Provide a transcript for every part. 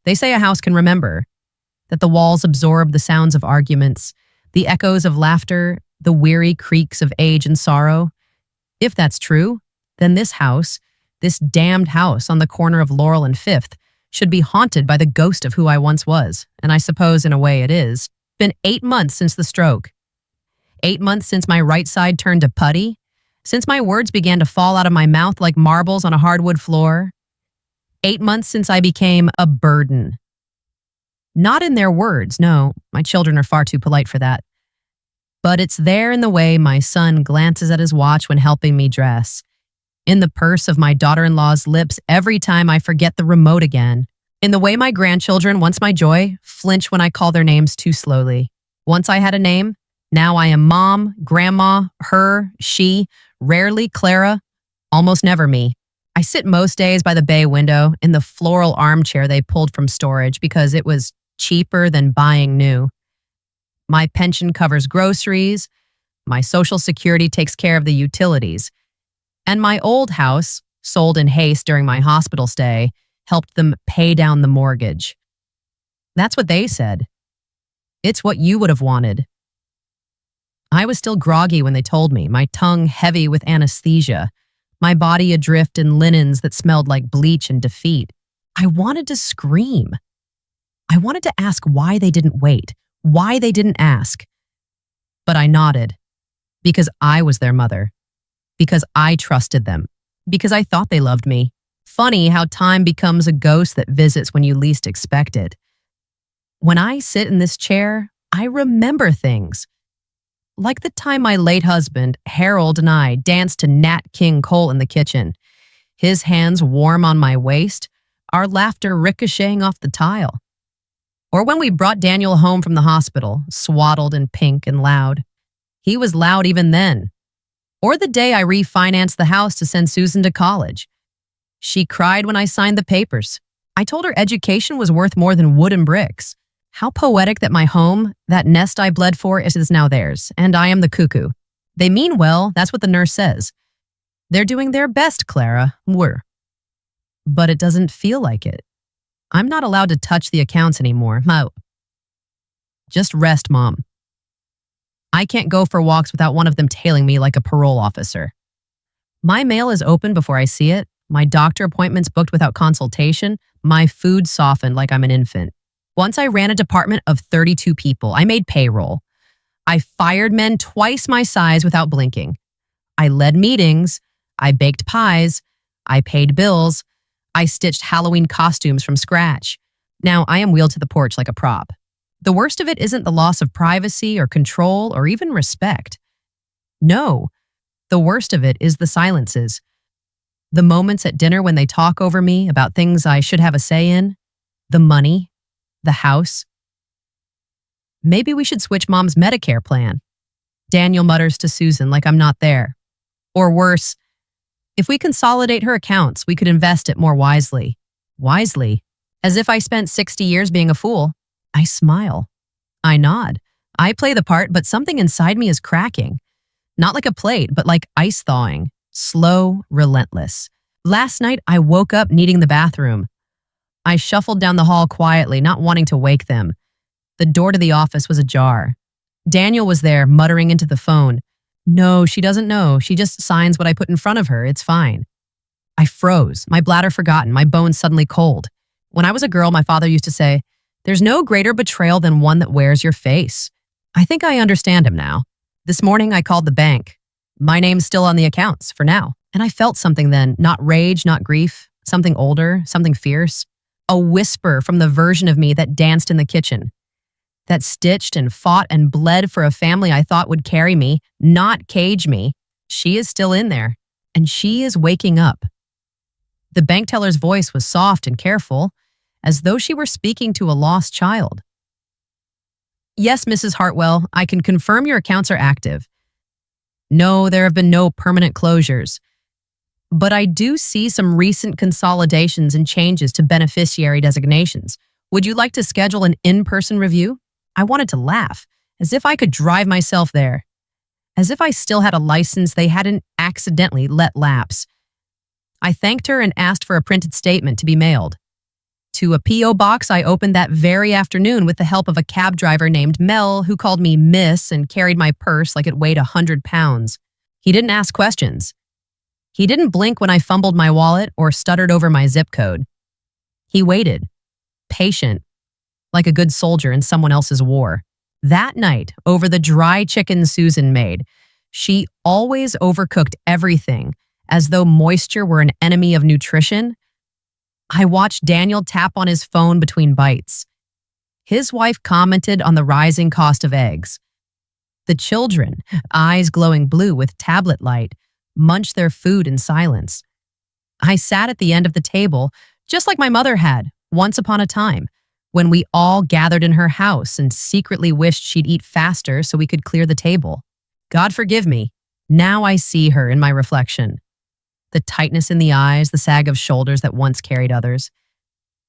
They say a house can remember, that the walls absorb the sounds of arguments, the echoes of laughter, the weary creaks of age and sorrow. If that's true, then this house, this damned house on the corner of Laurel and Fifth, should be haunted by the ghost of who I once was, and I suppose in a way it is. Been 8 months since the stroke. 8 months since my right side turned to putty, since my words began to fall out of my mouth like marbles on a hardwood floor. 8 months since I became a burden. Not in their words, no, my children are far too polite for that. But it's there in the way my son glances at his watch when helping me dress, in the purse of my daughter-in-law's lips every time I forget the remote again, in the way my grandchildren, once my joy, flinch when I call their names too slowly. Once I had a name, now I am mom, grandma, her, she, rarely Clara, almost never me. I sit most days by the bay window in the floral armchair they pulled from storage because it was cheaper than buying new. My pension covers groceries, my Social Security takes care of the utilities, and my old house, sold in haste during my hospital stay, helped them pay down the mortgage. That's what they said. It's what you would have wanted. I was still groggy when they told me, my tongue heavy with anesthesia, my body adrift in linens that smelled like bleach and defeat. I wanted to scream. I wanted to ask why they didn't wait, why they didn't ask. But I nodded, because I was their mother, because I trusted them, because I thought they loved me. Funny how time becomes a ghost that visits when you least expect it. When I sit in this chair, I remember things. Like the time my late husband, Harold, and I danced to Nat King Cole in the kitchen, his hands warm on my waist, our laughter ricocheting off the tile. Or when we brought Daniel home from the hospital, swaddled in pink and loud. He was loud even then. Or the day I refinanced the house to send Susan to college. She cried when I signed the papers. I told her education was worth more than wood and bricks. How poetic that my home, that nest I bled for, is now theirs, and I am the cuckoo. They mean well, that's what the nurse says. They're doing their best, Clara. But it doesn't feel like it. I'm not allowed to touch the accounts anymore. Just rest, Mom. I can't go for walks without one of them tailing me like a parole officer. My mail is open before I see it, my doctor appointments booked without consultation, my food softened like I'm an infant. Once I ran a department of 32 people. I made payroll. I fired men twice my size without blinking. I led meetings. I baked pies. I paid bills. I stitched Halloween costumes from scratch. Now I am wheeled to the porch like a prop. The worst of it isn't the loss of privacy or control or even respect. No, the worst of it is the silences. The moments at dinner when they talk over me about things I should have a say in. The money. The house. Maybe we should switch Mom's Medicare plan. Daniel mutters to Susan like I'm not there. Or worse, if we consolidate her accounts, we could invest it more wisely. Wisely? As if I spent 60 years being a fool. I smile. I nod. I play the part, but something inside me is cracking. Not like a plate, but like ice thawing. Slow, relentless. Last night, I woke up needing the bathroom. I shuffled down the hall quietly, not wanting to wake them. The door to the office was ajar. Daniel was there, muttering into the phone. No, she doesn't know. She just signs what I put in front of her. It's fine. I froze, my bladder forgotten, my bones suddenly cold. When I was a girl, my father used to say, "There's no greater betrayal than one that wears your face." I think I understand him now. This morning, I called the bank. My name's still on the accounts, for now. And I felt something then, not rage, not grief, something older, something fierce. A whisper from the version of me that danced in the kitchen, that stitched and fought and bled for a family I thought would carry me, not cage me. She is still in there, and she is waking up. The bank teller's voice was soft and careful, as though she were speaking to a lost child. Yes, Mrs. Hartwell, I can confirm your accounts are active. No, there have been no permanent closures. But I do see some recent consolidations and changes to beneficiary designations. Would you like to schedule an in-person review? I wanted to laugh, as if I could drive myself there. As if I still had a license they hadn't accidentally let lapse. I thanked her and asked for a printed statement to be mailed. To a P.O. box I opened that very afternoon with the help of a cab driver named Mel, who called me Miss and carried my purse like it weighed 100 pounds. He didn't ask questions. He didn't blink when I fumbled my wallet or stuttered over my zip code. He waited, patient, like a good soldier in someone else's war. That night, over the dry chicken Susan made, she always overcooked everything, as though moisture were an enemy of nutrition. I watched Daniel tap on his phone between bites. His wife commented on the rising cost of eggs. The children, eyes glowing blue with tablet light, munched their food in silence. I sat at the end of the table, just like my mother had, once upon a time, when we all gathered in her house and secretly wished she'd eat faster so we could clear the table. God forgive me, now I see her in my reflection. The tightness in the eyes, the sag of shoulders that once carried others.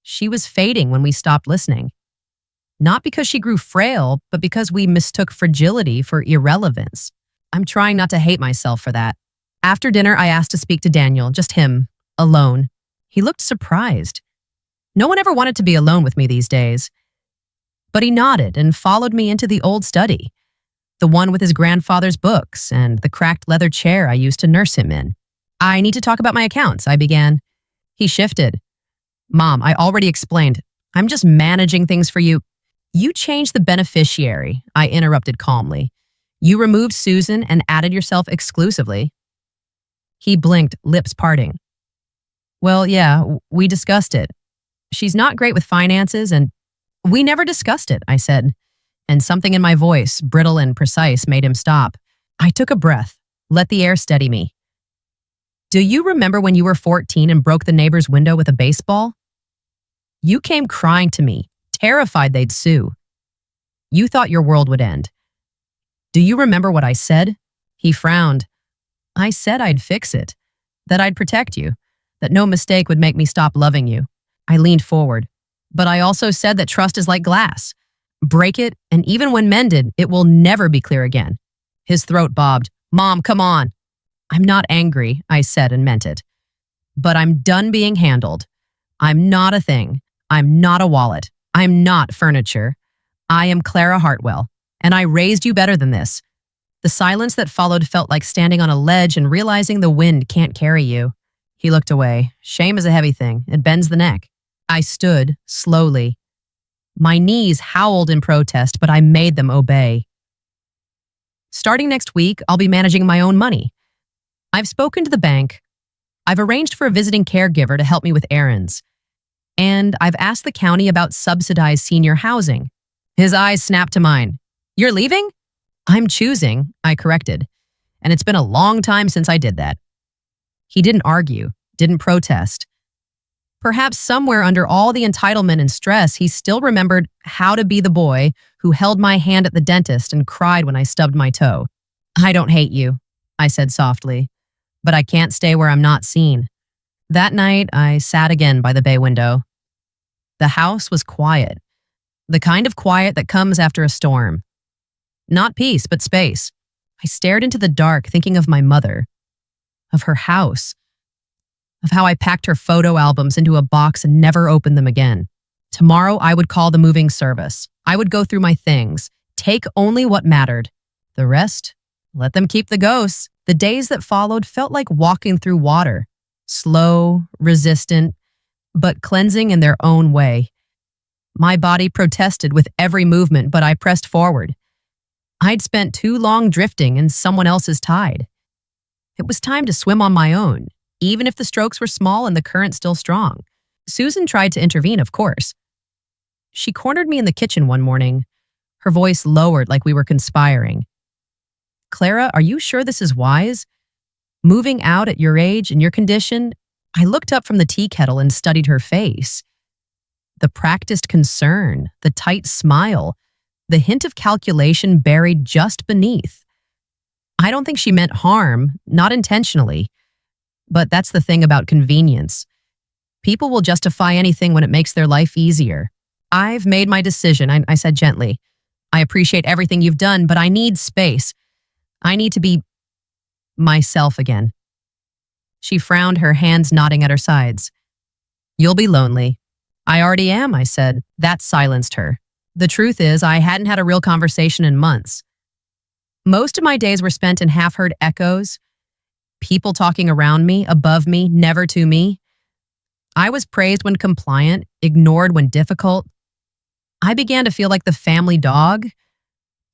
She was fading when we stopped listening. Not because she grew frail, but because we mistook fragility for irrelevance. I'm trying not to hate myself for that. After dinner, I asked to speak to Daniel, just him, alone. He looked surprised. No one ever wanted to be alone with me these days. But he nodded and followed me into the old study, the one with his grandfather's books and the cracked leather chair I used to nurse him in. I need to talk about my accounts, I began. He shifted. Mom, I already explained. I'm just managing things for you. You changed the beneficiary, I interrupted calmly. You removed Susan and added yourself exclusively. He blinked, lips parting. Well, yeah, we discussed it. She's not great with finances, and we never discussed it, I said. And something in my voice, brittle and precise, made him stop. I took a breath, let the air steady me. Do you remember when you were 14 and broke the neighbor's window with a baseball? You came crying to me, terrified they'd sue. You thought your world would end. Do you remember what I said? He frowned. I said I'd fix it, that I'd protect you, that no mistake would make me stop loving you. I leaned forward. But I also said that trust is like glass. Break it, and even when mended, it will never be clear again. His throat bobbed. Mom, come on. I'm not angry, I said and meant it. But I'm done being handled. I'm not a thing. I'm not a wallet. I'm not furniture. I am Clara Hartwell, and I raised you better than this. The silence that followed felt like standing on a ledge and realizing the wind can't carry you. He looked away. Shame is a heavy thing. It bends the neck. I stood, slowly. My knees howled in protest, but I made them obey. Starting next week, I'll be managing my own money. I've spoken to the bank. I've arranged for a visiting caregiver to help me with errands. And I've asked the county about subsidized senior housing. His eyes snapped to mine. You're leaving? I'm choosing, I corrected. And it's been a long time since I did that. He didn't argue, didn't protest. Perhaps somewhere under all the entitlement and stress, he still remembered how to be the boy who held my hand at the dentist and cried when I stubbed my toe. I don't hate you, I said softly, but I can't stay where I'm not seen. That night, I sat again by the bay window. The house was quiet, the kind of quiet that comes after a storm. Not peace, but space. I stared into the dark, thinking of my mother, of her house, of how I packed her photo albums into a box and never opened them again. Tomorrow, I would call the moving service. I would go through my things, take only what mattered. The rest, let them keep the ghosts. The days that followed felt like walking through water, slow, resistant, but cleansing in their own way. My body protested with every movement, but I pressed forward. I'd spent too long drifting in someone else's tide. It was time to swim on my own, even if the strokes were small and the current still strong. Susan tried to intervene, of course. She cornered me in the kitchen one morning, her voice lowered like we were conspiring. Clara, are you sure this is wise? Moving out at your age and your condition? I looked up from the tea kettle and studied her face. The practiced concern, the tight smile, the hint of calculation buried just beneath. I don't think she meant harm, not intentionally. But that's the thing about convenience. People will justify anything when it makes their life easier. I've made my decision, I said gently. I appreciate everything you've done, but I need space. I need to be myself again. She frowned, her hands knotting at her sides. You'll be lonely. I already am, I said. That silenced her. The truth is, I hadn't had a real conversation in months. Most of my days were spent in half-heard echoes, people talking around me, above me, never to me. I was praised when compliant, ignored when difficult. I began to feel like the family dog,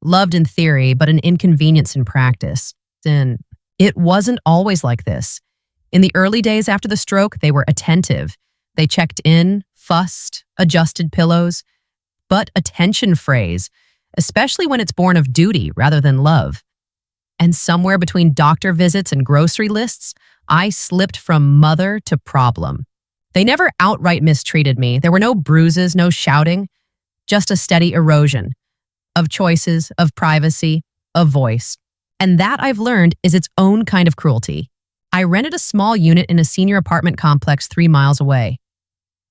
loved in theory, but an inconvenience in practice. And it wasn't always like this. In the early days after the stroke, they were attentive. They checked in, fussed, adjusted pillows. But attention phrase, especially when it's born of duty rather than love. And somewhere between doctor visits and grocery lists, I slipped from mother to problem. They never outright mistreated me. There were no bruises, no shouting, just a steady erosion of choices, of privacy, of voice. And that, I've learned, is its own kind of cruelty. I rented a small unit in a senior apartment complex 3 miles away.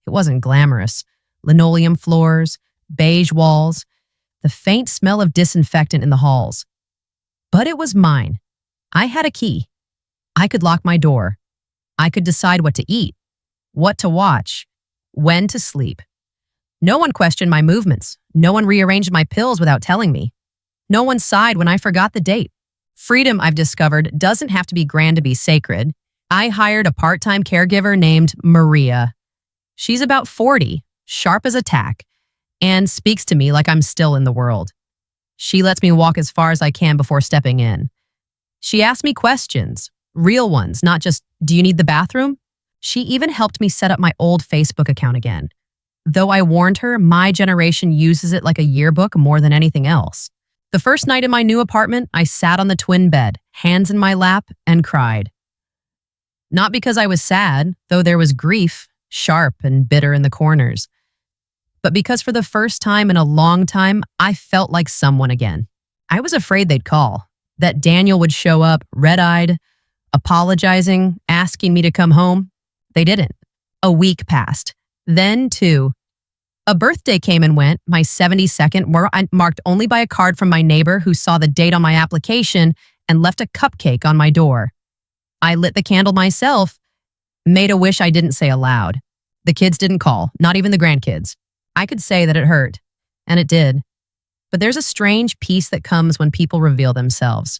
It wasn't glamorous. Linoleum floors, beige walls, the faint smell of disinfectant in the halls. But it was mine. I had a key. I could lock my door. I could decide what to eat, what to watch, when to sleep. No one questioned my movements. No one rearranged my pills without telling me. No one sighed when I forgot the date. Freedom, I've discovered, doesn't have to be grand to be sacred. I hired a part-time caregiver named Maria. She's about 40, sharp as a tack, and speaks to me like I'm still in the world. She lets me walk as far as I can before stepping in. She asks me questions, real ones, not just, do you need the bathroom? She even helped me set up my old Facebook account again. Though I warned her, my generation uses it like a yearbook more than anything else. The first night in my new apartment, I sat on the twin bed, hands in my lap, and cried. Not because I was sad, though there was grief, sharp and bitter in the corners, but because for the first time in a long time, I felt like someone again. I was afraid they'd call, that Daniel would show up, red-eyed, apologizing, asking me to come home. They didn't. A week passed. Then, two. A birthday came and went, my 72nd, marked only by a card from my neighbor who saw the date on my application and left a cupcake on my door. I lit the candle myself, made a wish I didn't say aloud. The kids didn't call, not even the grandkids. I could say that it hurt, and it did. But there's a strange peace that comes when people reveal themselves.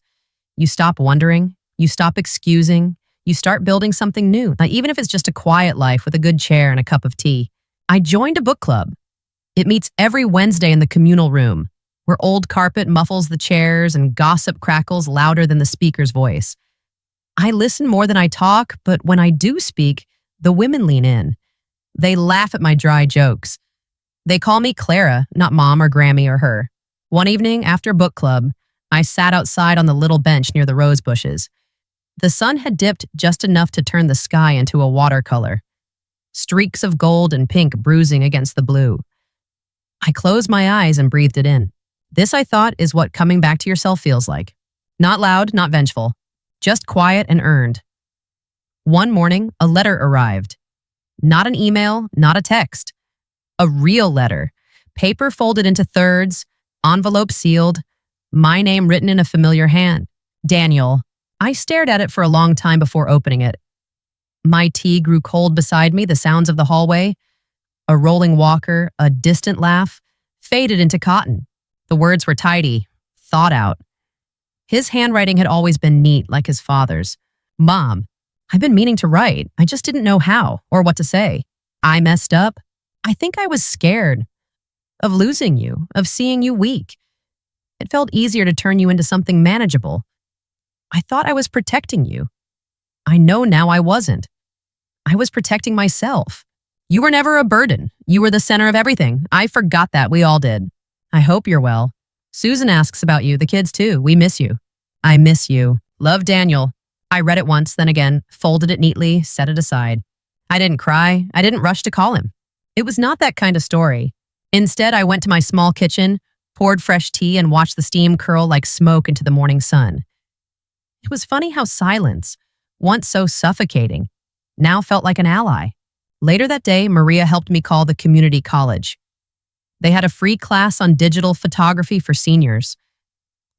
You stop wondering, you stop excusing, you start building something new, even if it's just a quiet life with a good chair and a cup of tea. I joined a book club. It meets every Wednesday in the communal room, where old carpet muffles the chairs and gossip crackles louder than the speaker's voice. I listen more than I talk, but when I do speak, the women lean in. They laugh at my dry jokes. They call me Clara, not Mom or Grammy or her. One evening after book club, I sat outside on the little bench near the rose bushes. The sun had dipped just enough to turn the sky into a watercolor. Streaks of gold and pink bruising against the blue. I closed my eyes and breathed it in. This, I thought, is what coming back to yourself feels like. Not loud, not vengeful. Just quiet and earned. One morning, a letter arrived. Not an email, not a text. A real letter. Paper folded into thirds, envelope sealed, my name written in a familiar hand. Daniel. I stared at it for a long time before opening it. My tea grew cold beside me, the sounds of the hallway. A rolling walker, a distant laugh, faded into cotton. The words were tidy, thought out. His handwriting had always been neat, like his father's. Mom, I've been meaning to write. I just didn't know how or what to say. I messed up. I think I was scared of losing you, of seeing you weak. It felt easier to turn you into something manageable. I thought I was protecting you. I know now I wasn't. I was protecting myself. You were never a burden. You were the center of everything. I forgot that. We all did. I hope you're well. Susan asks about you, the kids too. We miss you. I miss you. Love, Daniel. I read it once, then again, folded it neatly, set it aside. I didn't cry. I didn't rush to call him. It was not that kind of story. Instead, I went to my small kitchen, poured fresh tea, and watched the steam curl like smoke into the morning sun. It was funny how silence, once so suffocating, now felt like an ally. Later that day, Maria helped me call the community college. They had a free class on digital photography for seniors.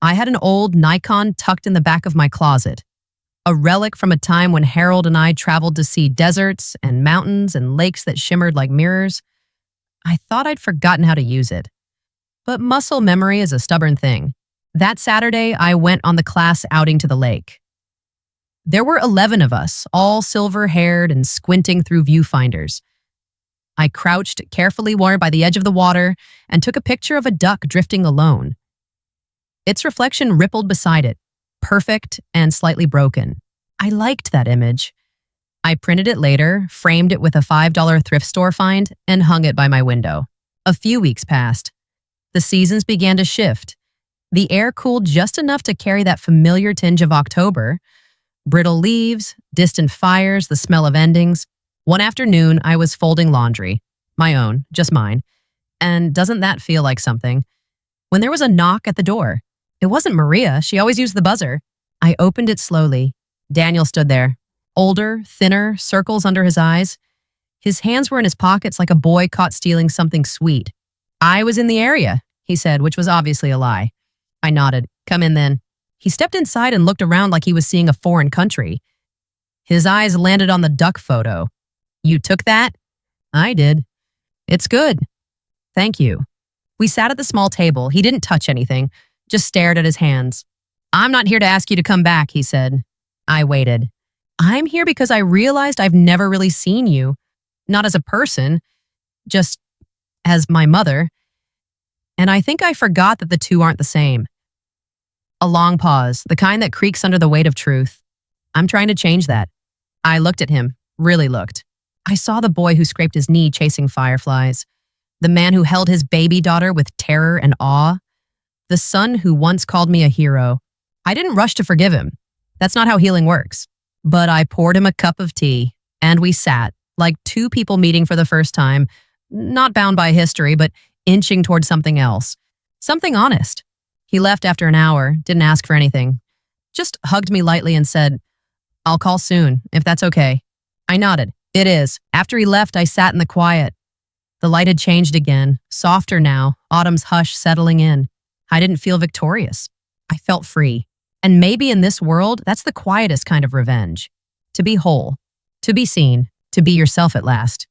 I had an old Nikon tucked in the back of my closet, a relic from a time when Harold and I traveled to see deserts and mountains and lakes that shimmered like mirrors. I thought I'd forgotten how to use it. But muscle memory is a stubborn thing. That Saturday, I went on the class outing to the lake. There were 11 of us, all silver-haired and squinting through viewfinders. I crouched carefully by the edge of the water and took a picture of a duck drifting alone. Its reflection rippled beside it, perfect and slightly broken. I liked that image. I printed it later, framed it with a $5 thrift store find, and hung it by my window. A few weeks passed. The seasons began to shift. The air cooled just enough to carry that familiar tinge of October. Brittle leaves, distant fires, the smell of endings. One afternoon, I was folding laundry. My own, just mine. And doesn't that feel like something? When there was a knock at the door. It wasn't Maria. She always used the buzzer. I opened it slowly. Daniel stood there. Older, thinner, circles under his eyes. His hands were in his pockets like a boy caught stealing something sweet. "I was in the area," he said, which was obviously a lie. I nodded. "Come in then." He stepped inside and looked around like he was seeing a foreign country. His eyes landed on the duck photo. "You took that?" "I did." "It's good." "Thank you." We sat at the small table. He didn't touch anything, just stared at his hands. "I'm not here to ask you to come back," he said. I waited. "I'm here because I realized I've never really seen you. Not as a person, just as my mother. And I think I forgot that the two aren't the same." A long pause, the kind that creaks under the weight of truth. "I'm trying to change that." I looked at him, really looked. I saw the boy who scraped his knee chasing fireflies, the man who held his baby daughter with terror and awe, the son who once called me a hero. I didn't rush to forgive him. That's not how healing works. But I poured him a cup of tea, and we sat, like two people meeting for the first time, not bound by history, but inching toward something else. Something honest. He left after an hour, didn't ask for anything. Just hugged me lightly and said, "I'll call soon, if that's okay." I nodded. "It is." After he left, I sat in the quiet. The light had changed again, softer now, autumn's hush settling in. I didn't feel victorious. I felt free. And maybe in this world, that's the quietest kind of revenge. To be whole, to be seen, to be yourself at last.